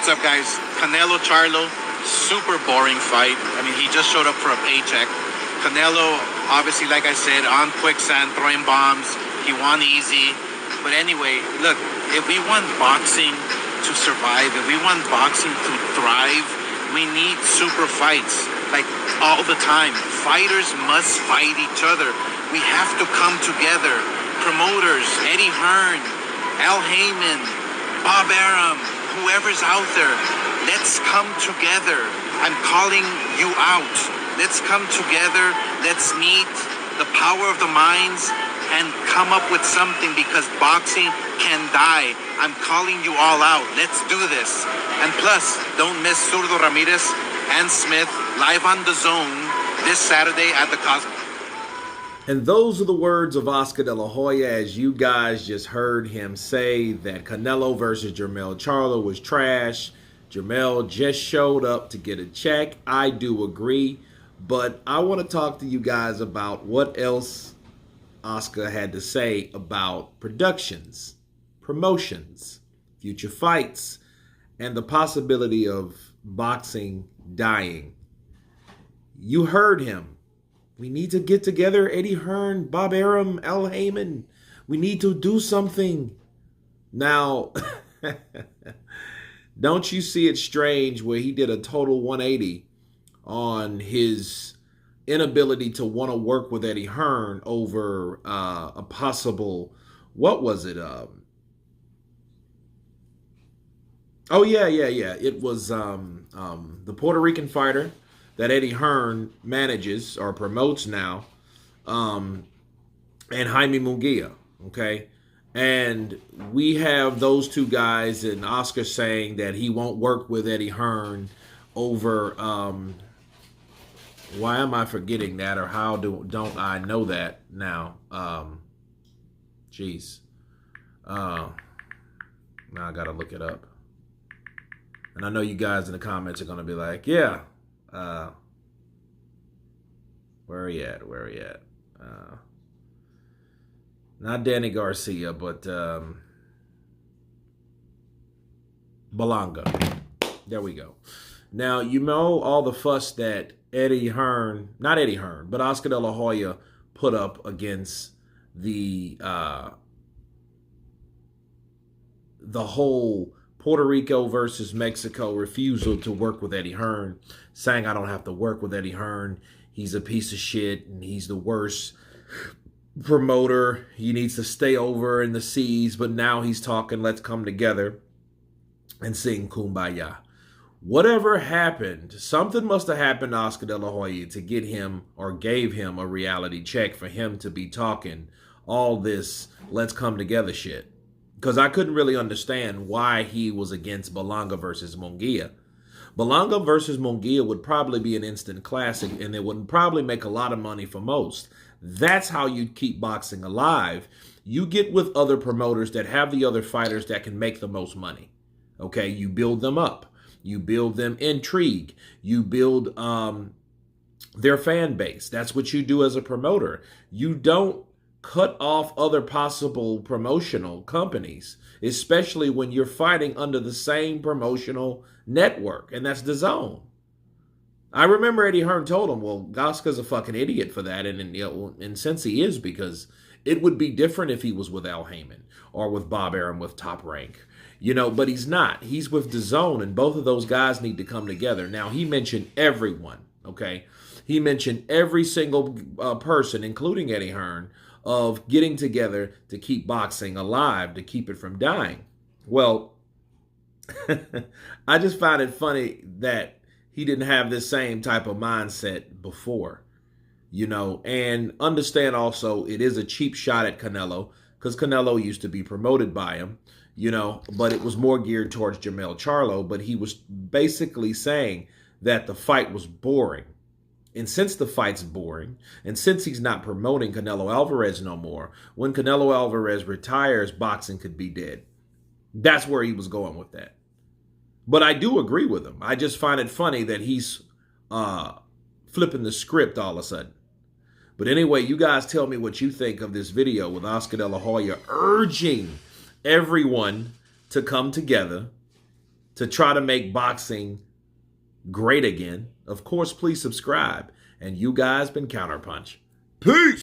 what's up, guys? Canelo Charlo, super boring fight. I mean, he just showed up for a paycheck. Canelo, obviously, like I said, on quicksand, throwing bombs. He won easy. But anyway, look, if we want boxing to survive, if we want boxing to thrive, we need super fights, like all the time. Fighters must fight each other. We have to come together. Promoters, Eddie Hearn, Al Heyman, Bob Arum, whoever's out there, let's come together. I'm calling you out. Let's come together. Let's meet the power of the minds and come up with something, because boxing can die. I'm calling you all out. Let's do this. And plus, don't miss Zurdo Ramirez and Smith live on the Zone this Saturday at the Cosmo. And those are the words of Oscar De La Hoya, as you guys just heard him say that Canelo versus Jermell Charlo was trash. Jermell just showed up to get a check. I do agree. But I want to talk to you guys about what else Oscar had to say about productions, promotions, future fights, and the possibility of boxing dying. You heard him. We need to get together, Eddie Hearn, Bob Arum, Al Heyman. We need to do something. Now, don't you see it strange where he did a total 180 on his inability to want to work with Eddie Hearn over a possible, what was it? It was the Puerto Rican fighter that Eddie Hearn manages or promotes now, and Jaime Munguia, okay? And we have those two guys, and Oscar saying that he won't work with Eddie Hearn over, why am I forgetting that, or how don't I know that now? Jeez. Now I got to look it up. And I know you guys in the comments are going to be like, yeah, where are you at? Where are you at? Not Danny Garcia, but Belanga. There we go. Now, you know all the fuss that Eddie Hearn, not Eddie Hearn, but Oscar De La Hoya put up against the whole Puerto Rico versus Mexico refusal to work with Eddie Hearn, saying I don't have to work with Eddie Hearn. He's a piece of shit and he's the worst promoter. He needs to stay over in the seas, but now he's talking, let's come together and sing Kumbaya. Whatever happened, something must have happened to Oscar De La Hoya to get him, or gave him, a reality check for him to be talking all this let's come together shit. Because I couldn't really understand why he was against Belanga versus Munguia. Belanga versus Munguia would probably be an instant classic, and it would probably make a lot of money for most. That's how you keep boxing alive. You get with other promoters that have the other fighters that can make the most money. Okay, you build them up. You build them intrigue. You build their fan base. That's what you do as a promoter. You don't cut off other possible promotional companies, especially when you're fighting under the same promotional network, and that's the Zone. I remember Eddie Hearn told him, well, Oscar's a fucking idiot for that, and since he is, because it would be different if he was with Al Heyman or with Bob Arum with Top Rank. But he's not. He's with the Zone, and both of those guys need to come together. Now, he mentioned everyone, okay? He mentioned every single person, including Eddie Hearn, of getting together to keep boxing alive, to keep it from dying. Well, I just find it funny that he didn't have this same type of mindset before, and understand also it is a cheap shot at Canelo, because Canelo used to be promoted by him, but it was more geared towards Jermell Charlo, but he was basically saying that the fight was boring. And since the fight's boring, and since he's not promoting Canelo Alvarez no more, when Canelo Alvarez retires, boxing could be dead. That's where he was going with that. But I do agree with him. I just find it funny that he's flipping the script all of a sudden. But anyway, you guys tell me what you think of this video with Oscar De La Hoya urging everyone to come together to try to make boxing great again, of course, please subscribe. And you guys been Counterpunch. Peace!